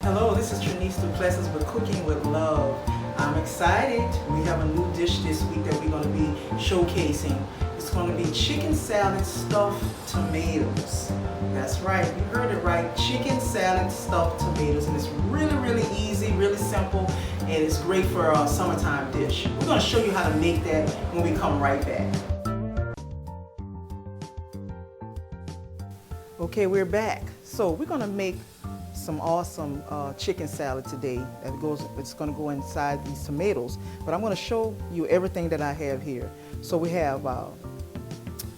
Hello, this is Duplessis with Cooking with Love. I'm excited. We have a new dish this week that we're going to be showcasing. It's going to be chicken salad stuffed tomatoes. That's right, you heard it right. Chicken salad stuffed tomatoes, and it's really easy, really simple, and it's great for a summertime dish. We're going to show you how to make that when we come right back. Okay, we're back. So we're going to make some awesome chicken salad today. It's going to go inside these tomatoes, but I'm going to show you everything that I have here. So we have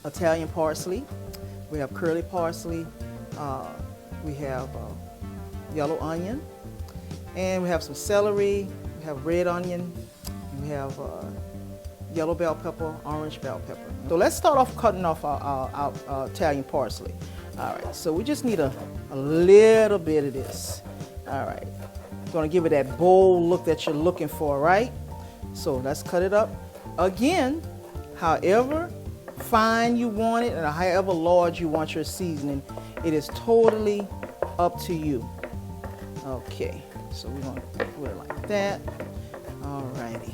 Italian parsley, we have curly parsley, we have yellow onion, and we have some celery, we have red onion, and we have yellow bell pepper, orange bell pepper. So let's start off cutting off our Italian parsley. All right, so we just need a little bit of this. All right, gonna give it that bold look that you're looking for, right? So let's cut it up. Again, however fine you want it and however large you want your seasoning, it is totally up to you. Okay, so we're gonna put it like that. All righty.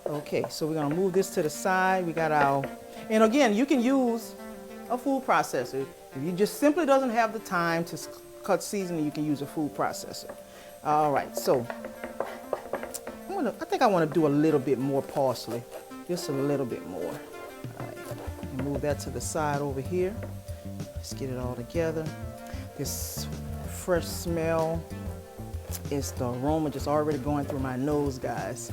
Okay, so we're gonna move this to the side. We got our, and again, you can use a food processor. If you just simply doesn't have the time to cut seasoning, you can use a food processor. All right, so I think I want to do a little bit more parsley, just a little bit more. All right, and move that to the side over here. Let's get it all together. This fresh smell, it's the aroma just already going through my nose, guys.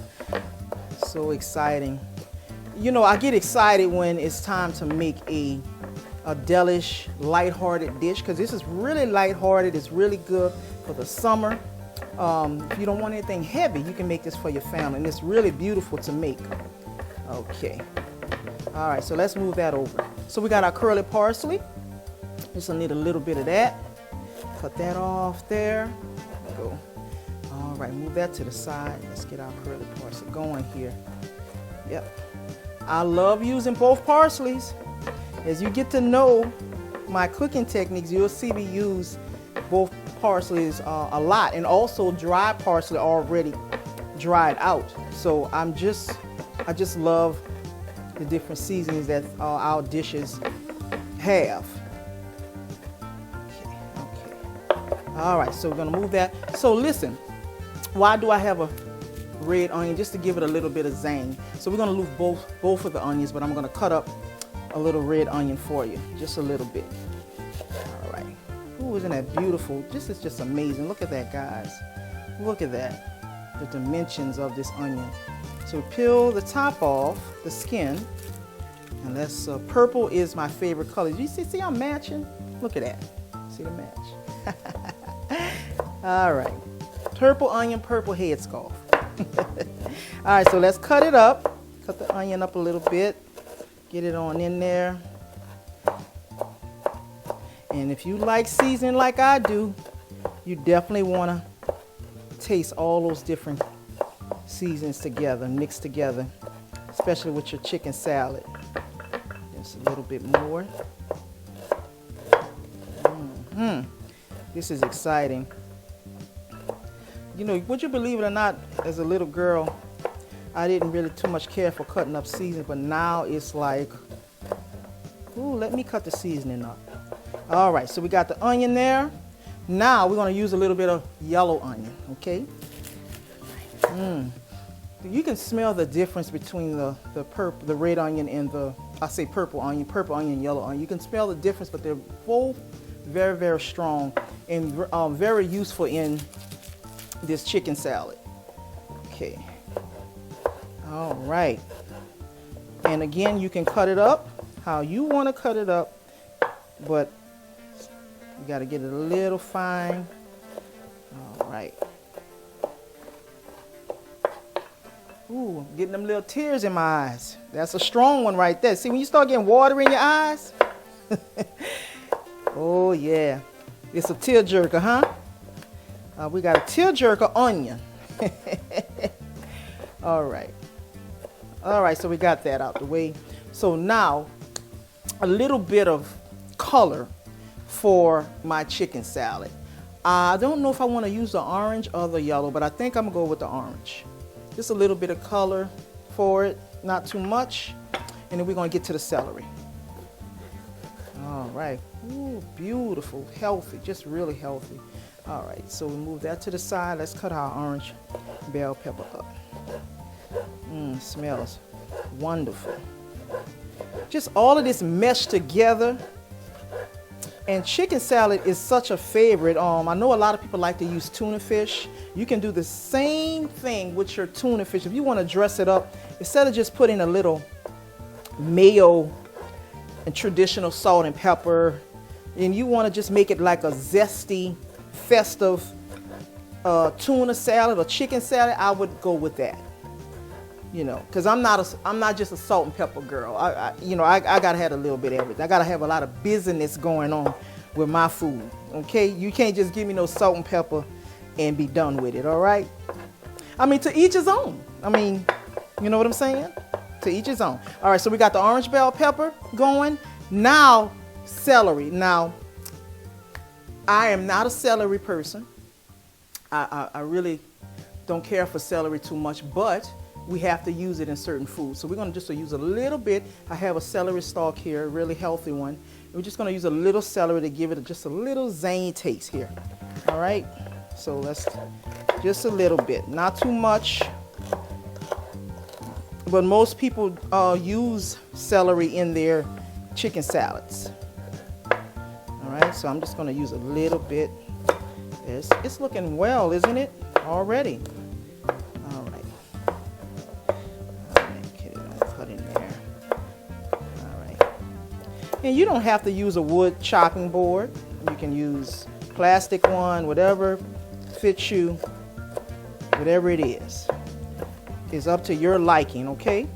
So exciting. You know, I get excited when it's time to make a delish, lighthearted dish, because this is really lighthearted. It's really good for the summer. If you don't want anything heavy, you can make this for your family, and it's really beautiful to make. Okay. All right, so let's move that over. So we got our curly parsley. Just need a little bit of that. Cut that off there. There we go. All right, move that to the side. Let's get our curly parsley going here. Yep. I love using both parsleys. As you get to know my cooking techniques, you'll see me use both parsleys a lot, and also dry parsley already dried out. So I just love the different seasonings that our dishes have. Okay. All right, so we're gonna move that. So listen, why do I have a red onion? Just to give it a little bit of zing. So we're gonna leave both of the onions, but I'm gonna cut up a little red onion for you, just a little bit. All right. Ooh, isn't that beautiful? This is just amazing. Look at that, guys. Look at that. The dimensions of this onion. So peel the top off, the skin, and that's purple is my favorite color. You see I'm matching? Look at that. See the match? All right. Purple onion, purple headscarf. All right, so let's cut it up. Cut the onion up a little bit. Get it on in there. And if you like seasoning like I do, you definitely want to taste all those different seasonings together, mixed together, especially with your chicken salad. Just a little bit more. This is exciting. You know, would you believe it or not, as a little girl, I didn't really too much care for cutting up seasoning, but now it's like, ooh, let me cut the seasoning up. All right, so we got the onion there. Now we're gonna use a little bit of yellow onion, okay? You can smell the difference between the red onion and purple onion, yellow onion. You can smell the difference, but they're both very strong and very useful in this chicken salad. Okay. All right. And again, you can cut it up how you want to cut it up, but you got to get it a little fine. All right. Ooh, I'm getting them little tears in my eyes. That's a strong one right there. See, when you start getting water in your eyes? Oh, yeah. It's a tearjerker, huh? We got a tearjerker onion. All right. All right, so we got that out the way. So now, a little bit of color for my chicken salad. I don't know if I want to use the orange or the yellow, but I think I'm gonna go with the orange. Just a little bit of color for it, not too much. And then we're gonna get to the celery. All right, ooh, beautiful, healthy, just really healthy. All right, so we move that to the side. Let's cut our orange bell pepper up. Smells wonderful. Just all of this meshed together. And chicken salad is such a favorite. I know a lot of people like to use tuna fish. You can do the same thing with your tuna fish. If you want to dress it up, instead of just putting a little mayo and traditional salt and pepper, and you want to just make it like a zesty, festive tuna salad or chicken salad, I would go with that. You know, because I'm not just a salt and pepper girl. I gotta have a little bit of everything. I gotta have a lot of business going on with my food. Okay, you can't just give me no salt and pepper and be done with it. All right. I mean, to each his own. I mean, you know what I'm saying? To each his own. All right. So we got the orange bell pepper going. Now celery. Now I am not a celery person. I really don't care for celery too much, but we have to use it in certain foods. So we're going to just use a little bit. I have a celery stalk here, a really healthy one. We're just going to use a little celery to give it just a little zany taste here. All right. So let's just a little bit, not too much. But most people use celery in their chicken salads. All right. So I'm just going to use a little bit. It's looking well, isn't it? Already. And you don't have to use a wood chopping board. You can use plastic one, whatever fits you, whatever it is. It's up to your liking, okay?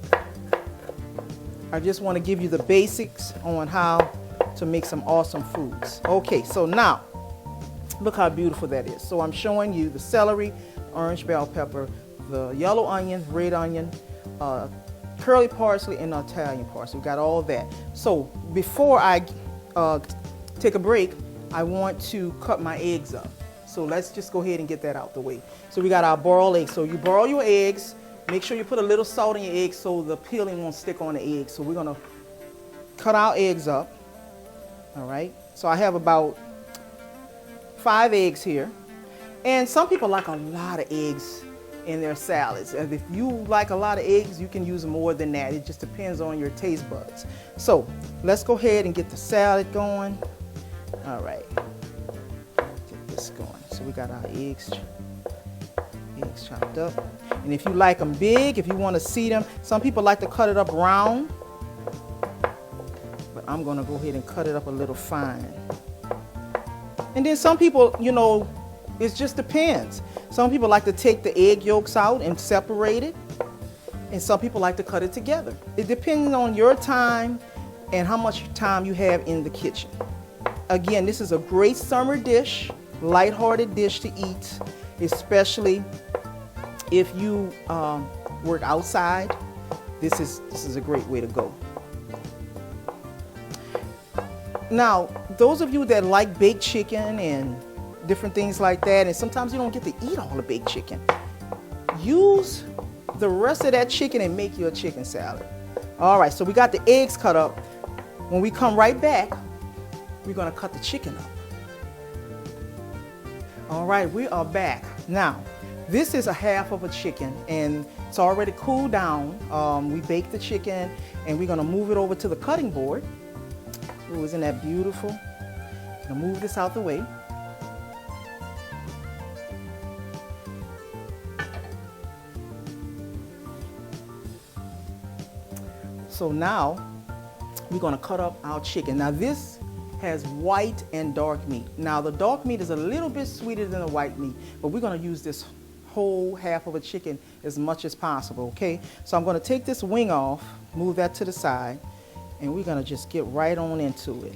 I just want to give you the basics on how to make some awesome foods. Okay, so now, look how beautiful that is. So I'm showing you the celery, orange bell pepper, the yellow onion, red onion, curly parsley, and Italian parsley. We got all that. So before I take a break, I want to cut my eggs up. So let's just go ahead and get that out the way. So we got our boiled eggs. So you boil your eggs. Make sure you put a little salt in your eggs so the peeling won't stick on the eggs. So we're gonna cut our eggs up. All right. So I have about 5 eggs here. And some people like a lot of eggs in their salads. And if you like a lot of eggs, you can use more than that. It just depends on your taste buds. So let's go ahead and get the salad going. All right, get this going. So we got our eggs chopped up. And if you like them big, if you want to see them, some people like to cut it up round, but I'm gonna go ahead and cut it up a little fine. And then some people, you know, it just depends. Some people like to take the egg yolks out and separate it. And some people like to cut it together. It depends on your time and how much time you have in the kitchen. Again, this is a great summer dish, lighthearted dish to eat, especially if you work outside. This is a great way to go. Now, those of you that like baked chicken and different things like that, and sometimes you don't get to eat all the baked chicken, use the rest of that chicken and make you a chicken salad. All right, so we got the eggs cut up. When we come right back, we're gonna cut the chicken up. All right, we are back. Now, this is a half of a chicken and it's already cooled down. We baked the chicken and we're gonna move it over to the cutting board. Ooh, isn't that beautiful? I'm gonna move this out the way. So now we're gonna cut up our chicken. Now this has white and dark meat. Now the dark meat is a little bit sweeter than the white meat, but we're gonna use this whole half of a chicken as much as possible, okay? So I'm gonna take this wing off, move that to the side, and we're gonna just get right on into it.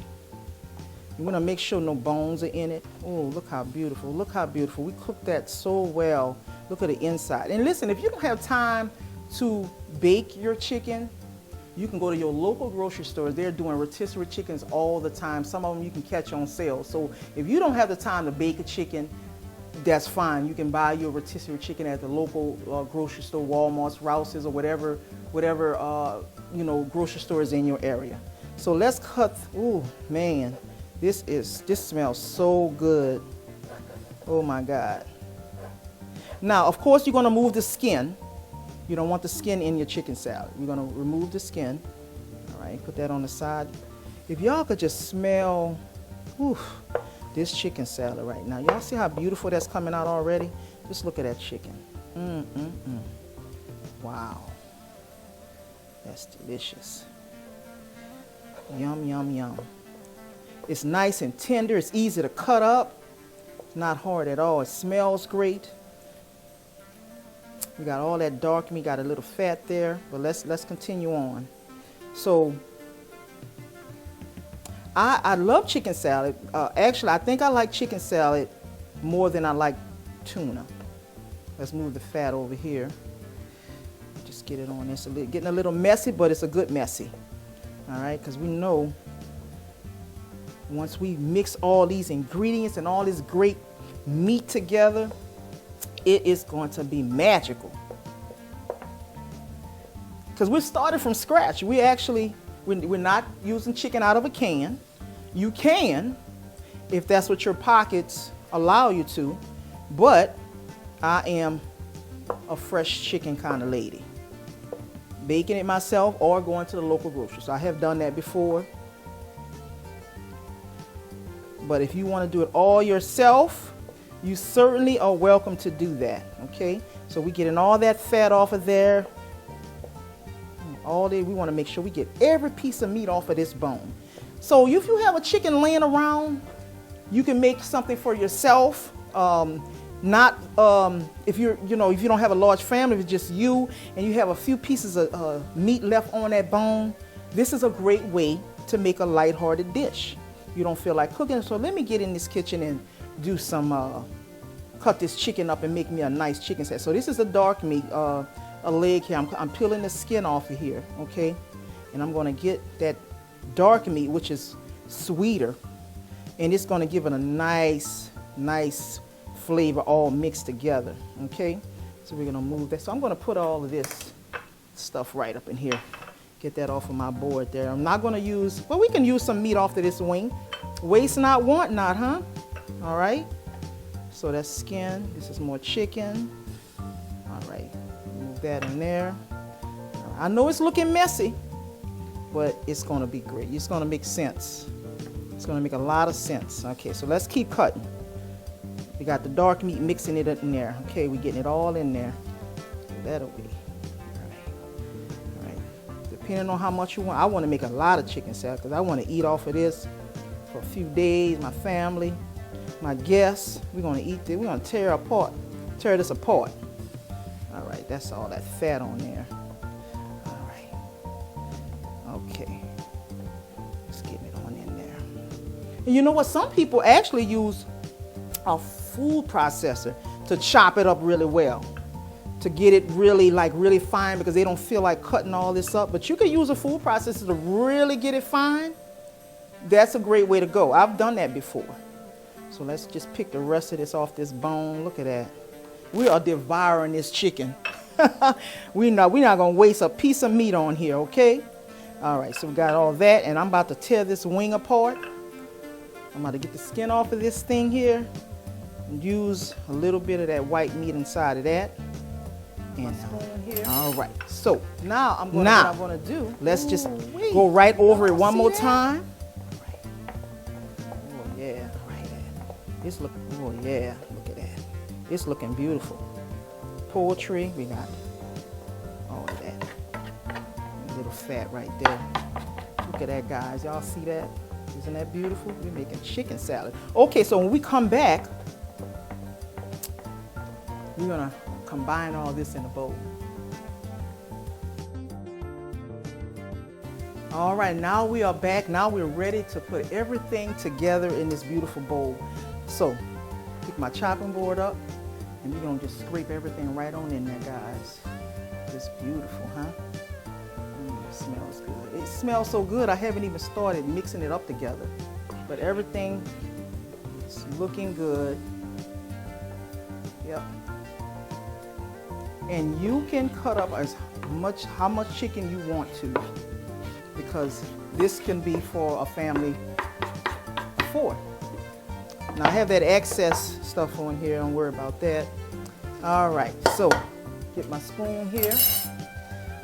We're gonna make sure no bones are in it. Oh, look how beautiful, look how beautiful. We cooked that so well. Look at the inside. And listen, if you don't have time to bake your chicken, You can go to your local grocery stores. They're doing rotisserie chickens all the time. Some of them you can catch on sale. So if you don't have the time to bake a chicken, that's fine. You can buy your rotisserie chicken at the local grocery store, Walmart's, Rouse's, or whatever grocery store is in your area. So let's cut. Ooh, man, this smells so good. Oh my God. Now, of course, you're going to remove the skin. You don't want the skin in your chicken salad. You're going to remove the skin. All right, put that on the side. If y'all could just smell this chicken salad right now. Y'all see how beautiful that's coming out already? Just look at that chicken. Wow. That's delicious. Yum, yum, yum. It's nice and tender. It's easy to cut up. It's not hard at all. It smells great. We got all that dark meat, got a little fat there, but let's continue on. So I love chicken salad. Actually, I think I like chicken salad more than I like tuna. Let's move the fat over here. Just get it on. It's getting a little messy, but it's a good messy. All right, because we know once we mix all these ingredients and all this great meat together, it is going to be magical. Because we started from scratch. We're not using chicken out of a can. You can, if that's what your pockets allow you to, but I am a fresh chicken kind of lady. Baking it myself or going to the local grocery store. I have done that before. But if you want to do it all yourself, you certainly are welcome to do that, okay? So we're getting all that fat off of there. All day, we want to make sure we get every piece of meat off of this bone. So if you have a chicken laying around, you can make something for yourself. If you don't have a large family, if it's just you and you have a few pieces of meat left on that bone, this is a great way to make a lighthearted dish. You don't feel like cooking, so let me get in this kitchen and do some, cut this chicken up and make me a nice chicken salad. So this is a dark meat, a leg here. I'm peeling the skin off of here, okay? And I'm gonna get that dark meat, which is sweeter, and it's gonna give it a nice flavor all mixed together, okay? So we're gonna move that. So I'm gonna put all of this stuff right up in here. Get that off of my board there. I'm not gonna use, well, we can use some meat off of this wing. Waste not, want not, huh? All right. So that's skin. This is more chicken. All right. Move that in there. I know it's looking messy, but it's gonna be great. It's gonna make sense. It's gonna make a lot of sense. Okay, so let's keep cutting. We got the dark meat mixing it in there. Okay, we're getting it all in there. That'll be. All right. Depending on how much you want. I want to make a lot of chicken salad because I want to eat off of this for a few days. My family, my guests, we're going to eat this. We're going to tear this apart. All right, that's all that fat on there. All right. Okay. Let's get it on in there. And you know what? Some people actually use a food processor to chop it up really well, to get it really fine because they don't feel like cutting all this up. But you can use a food processor to really get it fine. That's a great way to go. I've done that before. So let's just pick the rest of this off this bone. Look at that. We are devouring this chicken. we're not gonna waste a piece of meat on here, okay? All right, so we got all that, and I'm about to tear this wing apart. I'm about to get the skin off of this thing here and use a little bit of that white meat inside of that. And all right, so now what I'm gonna do, let's just go right over it one more time. Oh yeah, right. It's look. Oh yeah, look at that. It's looking beautiful. Poultry, we got all of that. A little fat right there. Look at that, guys. Y'all see that? Isn't that beautiful? We're making chicken salad. Okay, so when we come back, we're gonna combine all this in a bowl. All right, now we are back. Now we're ready to put everything together in this beautiful bowl. So, pick my chopping board up, and we're gonna just scrape everything right on in there, guys. It's beautiful, huh? Smells good. It smells so good, I haven't even started mixing it up together. But everything is looking good. Yep. And you can cut up how much chicken you want to, because this can be for a family of 4. Now I have that excess stuff on here, don't worry about that. All right, so get my spoon here.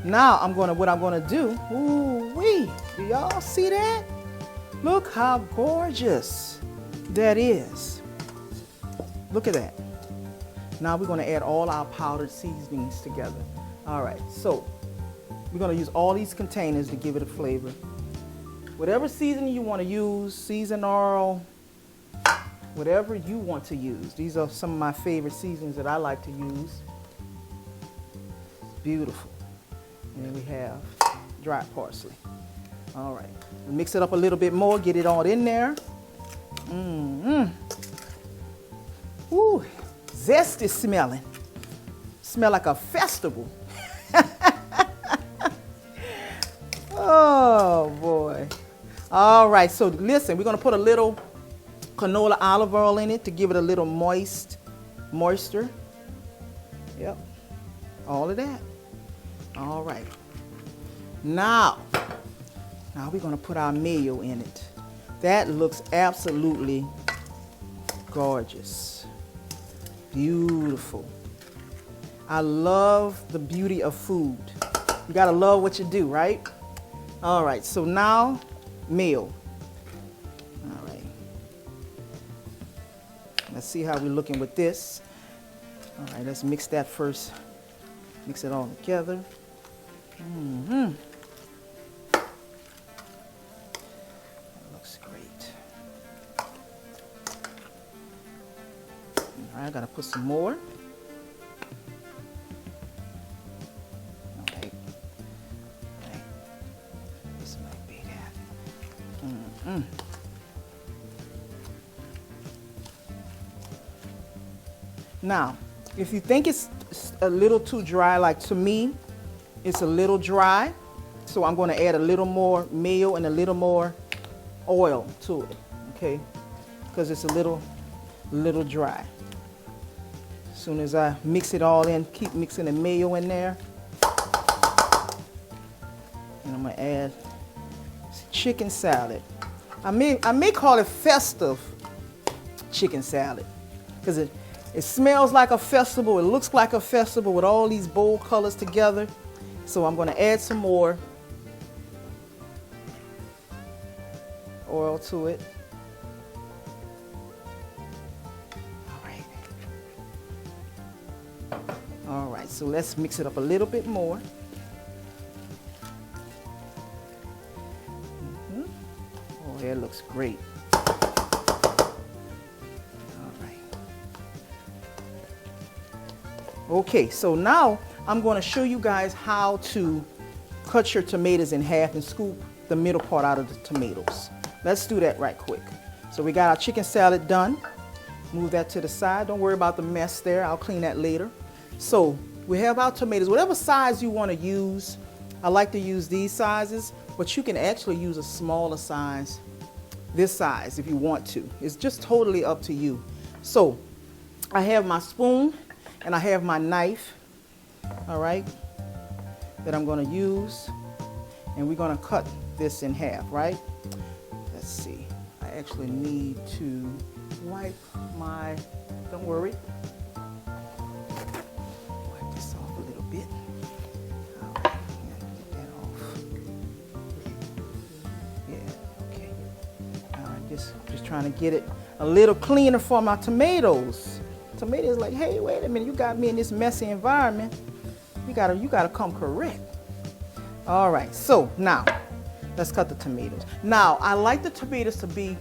Now what I'm gonna do, ooh-wee, do y'all see that? Look how gorgeous that is. Look at that. Now we're gonna add all our powdered seasonings together. All right, so we're gonna use all these containers to give it a flavor. Whatever seasoning you wanna use, seasoned oil, whatever you want to use. These are some of my favorite seasonings that I like to use. Beautiful. And then we have dried parsley. All right, mix it up a little bit more, get it all in there. Ooh, zesty smelling. Smell like a festival. Oh boy. All right, so listen, we're gonna put a little canola olive oil in it to give it a little moisture. Yep, all of that. All right. Now we're gonna put our mayo in it. That looks absolutely gorgeous. Beautiful. I love the beauty of food. You gotta love what you do, right? All right, so now mayo. All right. Let's see how we're looking with this. All right, let's mix that first. Mix it all together. That looks great. All right, I gotta put some more. Okay. Okay. This might be that. Now, if you think it's a little too dry, like to me, it's a little dry, so I'm going to add a little more mayo and a little more oil to it, okay? Because it's a little dry. As soon as I mix it all in, keep mixing the mayo in there. And I'm going to add chicken salad. I may call it festive chicken salad, because it smells like a festival. It looks like a festival with all these bold colors together. So I'm going to add some more oil to it. All right. All right, so let's mix it up a little bit more. Oh, that looks great. Okay, so now I'm going to show you guys how to cut your tomatoes in half and scoop the middle part out of the tomatoes. Let's do that right quick. So we got our chicken salad done. Move that to the side. Don't worry about the mess there. I'll clean that later. So we have our tomatoes, whatever size you want to use. I like to use these sizes, but you can actually use a smaller size, this size, if you want to. It's just totally up to you. So I have my spoon and I have my knife, all right, that I'm going to use, and we're going to cut this in half, right? Let's see. I actually need to wipe my, don't worry. Wipe this off a little bit. All right, get that off. Yeah, okay. All right, just trying to get it a little cleaner for my tomatoes. Tomatoes like, hey, wait a minute, you got me in this messy environment. You gotta come correct. All right, so now let's cut the tomatoes. Now I like the tomatoes to be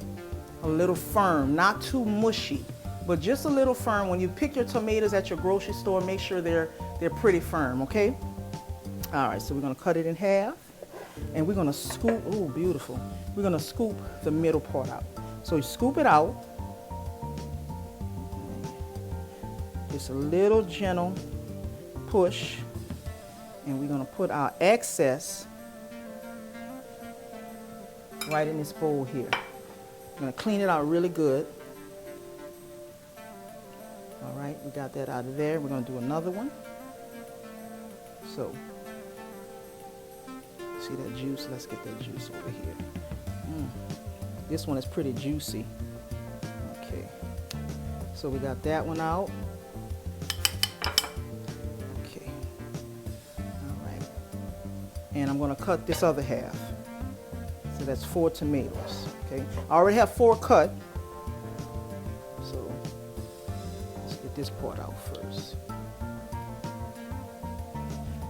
a little firm, not too mushy, but just a little firm. When you pick your tomatoes at your grocery store, make sure they're pretty firm, okay? All right, so we're gonna cut it in half, and we're gonna scoop. Oh, beautiful. We're gonna scoop the middle part out. So you scoop it out. Just a little gentle push, and we're going to put our excess right in this bowl here. I'm gonna clean it out really good. All right, we got that out of there. We're gonna do another one. So, see that juice? Let's get that juice over here. This one is pretty juicy. Okay, so we got that one out. Okay, all right. And I'm gonna cut this other half. So that's 4 tomatoes, okay? I already have 4 cut. So let's get this part out first.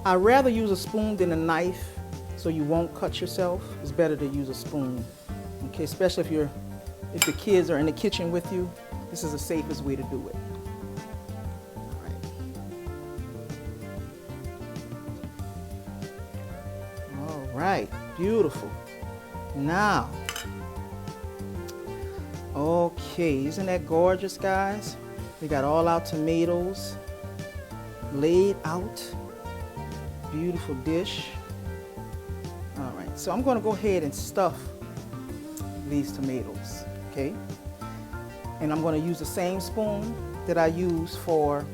I'd rather use a spoon than a knife so you won't cut yourself. It's better to use a spoon, okay? Especially if the kids are in the kitchen with you, this is the safest way to do it. All right, beautiful. Now, okay, isn't that gorgeous, guys? We got all our tomatoes laid out. Beautiful dish. All right, so I'm gonna go ahead and stuff these tomatoes, okay? And I'm gonna use the same spoon that I use for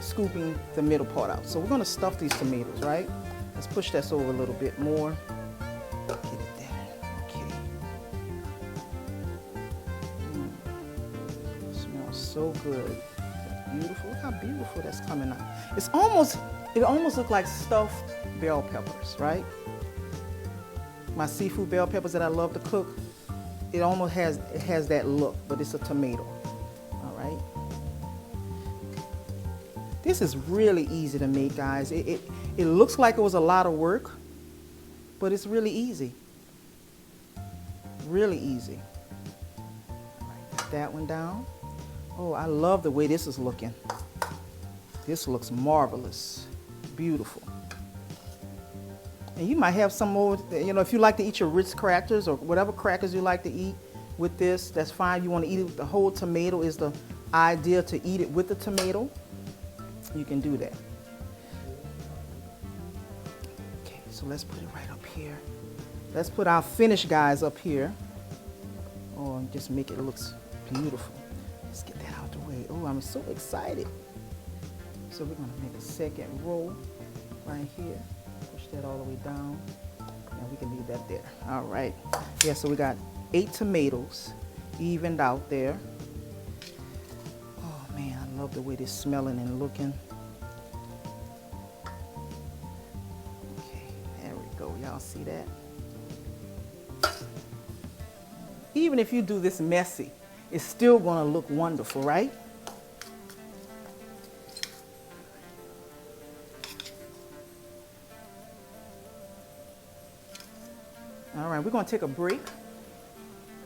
scooping the middle part out. So we're gonna stuff these tomatoes, right? Let's push this over a little bit more. Get it there, okay. Smells so good. Beautiful, look how beautiful that's coming out. It almost looks like stuffed bell peppers, right? My seafood bell peppers that I love to cook, it almost has that look, but it's a tomato, all right? This is really easy to make, guys. It looks like it was a lot of work, but it's really easy. Really easy. All right, put that one down. Oh, I love the way this is looking. This looks marvelous. Beautiful. And you might have some more, you know, if you like to eat your Ritz crackers or whatever crackers you like to eat with this, that's fine. You want to eat it with the whole tomato is the idea, to eat it with the tomato. You can do that. Okay, so let's put it right up here. Let's put our finished guys up here. Oh, and just make it look beautiful. Let's get that out the way. Oh, I'm so excited. So we're gonna make a second row right here. Push that all the way down. And we can leave that there. All right. Yeah, so we got 8 tomatoes evened out there. Oh man, I love the way this is smelling and looking. Okay, there we go. Y'all see that? Even if you do this messy, it's still gonna look wonderful, right? All right, we're gonna take a break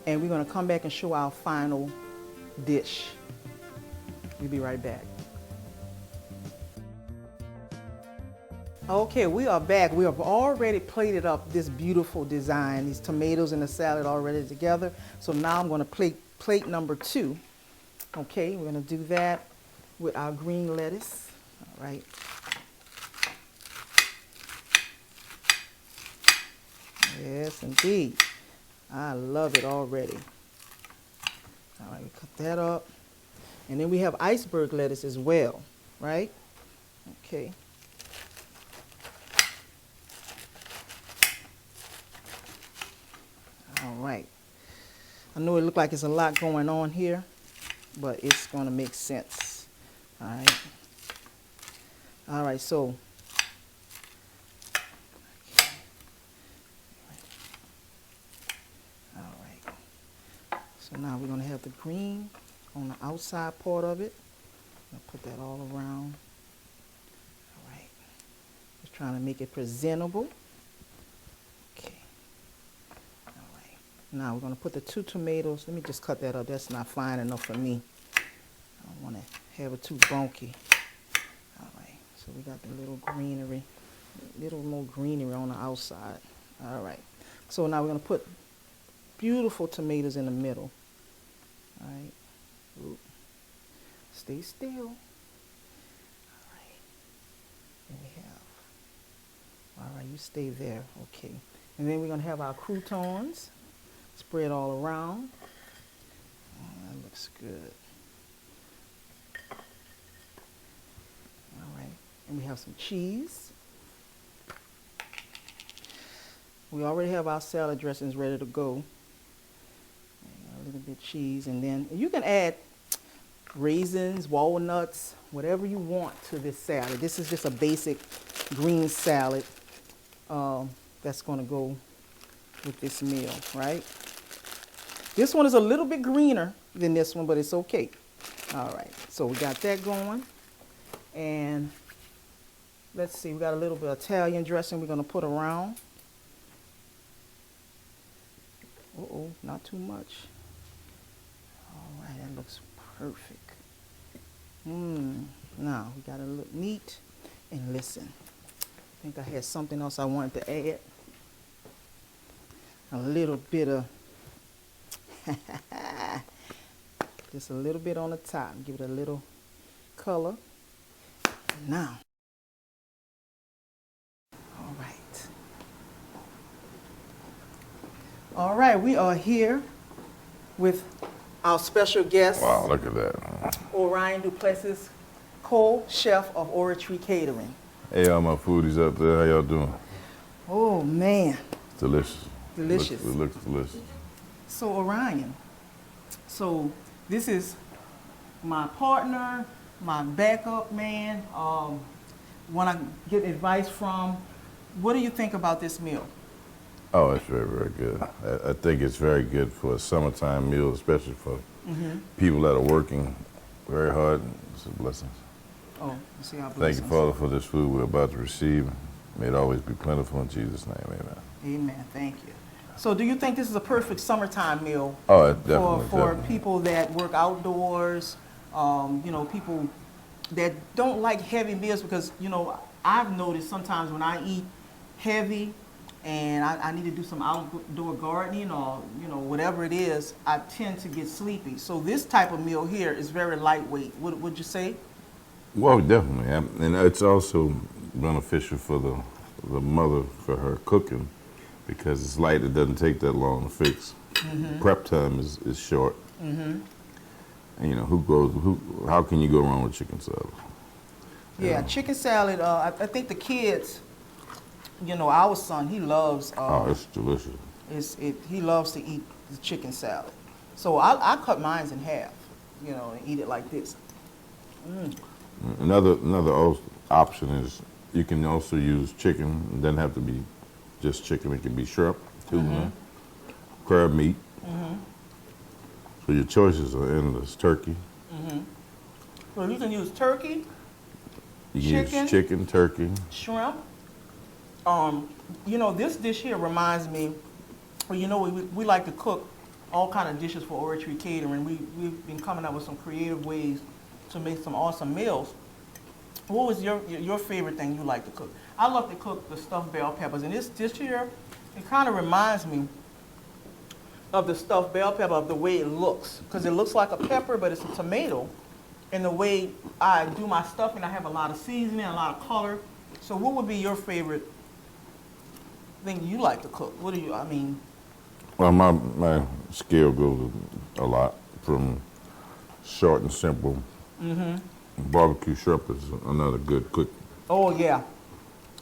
and we're gonna come back and show our final dish. We'll be right back. Okay, we are back. We have already plated up this beautiful design, these tomatoes and the salad already together. So now I'm gonna plate number 2. Okay, we're gonna do that with our green lettuce. All right. Yes, indeed. I love it already. All right, we cut that up. And then we have iceberg lettuce as well, right? Okay. All right. I know it looks like it's a lot going on here, but it's going to make sense. All right. All right, so so now we're going to have the green on the outside part of it. I'll put that all around. All right. Just trying to make it presentable. Okay. All right. Now we're going to put the 2 tomatoes. Let me just cut that up. That's not fine enough for me. I don't want to have it too bunky. All right. So we got the little greenery, little more greenery on the outside. All right. So now we're going to put beautiful tomatoes in the middle. All right. Oop. Stay still. All right. There we have. All right, you stay there. Okay. And then we're going to have our croutons. Spread all around. Oh, that looks good. All right, and we have some cheese. We already have our salad dressings ready to go. A little bit of cheese, and then you can add raisins, walnuts, whatever you want to this salad. This is just a basic green salad that's going to go with this meal, right? This one is a little bit greener than this one, but it's okay. All right, so we got that going. And let's see, we got a little bit of Italian dressing we're going to put around. Uh-oh, not too much. All right, that looks perfect. Now, we got to look neat. And listen, I think I had something else I wanted to add. A little bit of, just a little bit on the top. Give it a little color. Now, all right, we are here with our special guest. Wow, look at that. Orion Duplessis, co-chef of Oratory Catering. Hey, all my foodies out there, how y'all doing? Oh, man. Delicious. Delicious. It looks delicious. So, Orion, so this is my partner, my backup man, when I get advice from. What do you think about this meal? Oh, it's very, very good. I think it's very good for a summertime meal, especially for people that are working very hard. It's a blessing. Oh, you see how Thank you, Father, for this food we're about to receive. May it always be plentiful in Jesus' name, amen. Amen, thank you. So do you think this is a perfect summertime meal? Oh, definitely. For people that work outdoors, you know, people that don't like heavy meals, because, you know, I've noticed sometimes when I eat heavy and I need to do some outdoor gardening or, you know, whatever it is, I tend to get sleepy. So this type of meal here is very lightweight. Would you say? Well, definitely. And it's also beneficial for the mother for her cooking because it's light. It doesn't take that long to fix. Prep time is short. And, you know, how can you go wrong with chicken salad? Yeah, chicken salad, I think the kids, you know, our son, he loves. Oh, it's delicious. He loves to eat the chicken salad. So I cut mine in half, you know, and eat it like this. Another option is you can also use chicken. It doesn't have to be just chicken. It can be shrimp, tuna, crab meat. So your choices are endless. Turkey. So you can use turkey. You can use chicken, turkey, shrimp. You know, this dish here reminds me, well, you know, we like to cook all kind of dishes for Oratory Catering. We've been coming up with some creative ways to make some awesome meals. What was your favorite thing you like to cook? I love to cook the stuffed bell peppers, and this dish here, it kind of reminds me of the stuffed bell pepper, of the way it looks, because it looks like a pepper, but it's a tomato. And the way I do my stuffing, I have a lot of seasoning, a lot of color. So what would be your favorite thing you like to cook? What do you, I mean? Well, my scale goes a lot from short and simple. Barbecue shrimp is another good quick. Oh, yeah.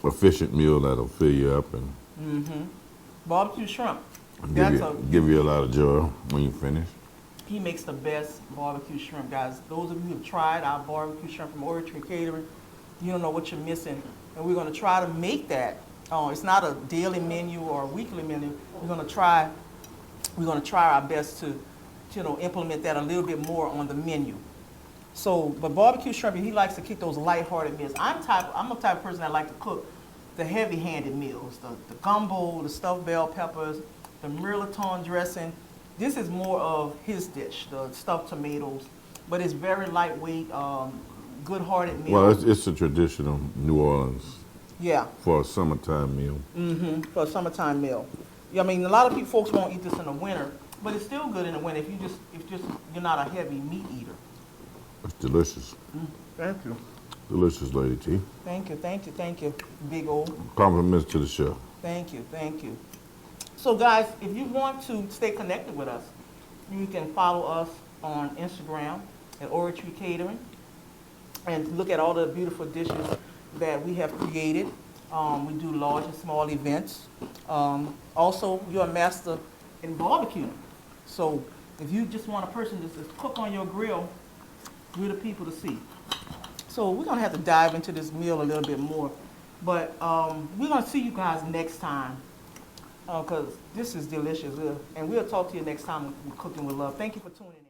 Efficient meal that'll fill you up and Barbecue shrimp. give you a lot of joy when you finish. He makes the best barbecue shrimp, guys. Those of you who have tried our barbecue shrimp from Oratory Catering, you don't know what you're missing. And we're going to try to make that. It's not a daily menu or a weekly menu. We're going to try our best to, you know, implement that a little bit more on the menu. So, but barbecue shrimp, he likes to cook those lighthearted meals. I'm the type of person that like to cook the heavy-handed meals, the gumbo, the stuffed bell peppers, the mirliton dressing. This is more of his dish, the stuffed tomatoes, but it's very lightweight, good-hearted meal. Well, it's a traditional New Orleans. Yeah. For a summertime meal. For a summertime meal. I mean, a lot of folks won't eat this in the winter, but it's still good in the winter if you're not a heavy meat eater. It's delicious. Thank you. Delicious, Lady T. Thank you, thank you, thank you, big old. Compliments to the chef. Thank you, thank you. So guys, if you want to stay connected with us, you can follow us on Instagram at Oratory Catering and look at all the beautiful dishes that we have created. We do large and small events. Also, you're a master in barbecue. So if you just want a person to just cook on your grill, we're the people to see. So we're gonna have to dive into this meal a little bit more. But we're gonna see you guys next time because this is delicious. And we'll talk to you next time with Cooking with Love. Thank you for tuning in.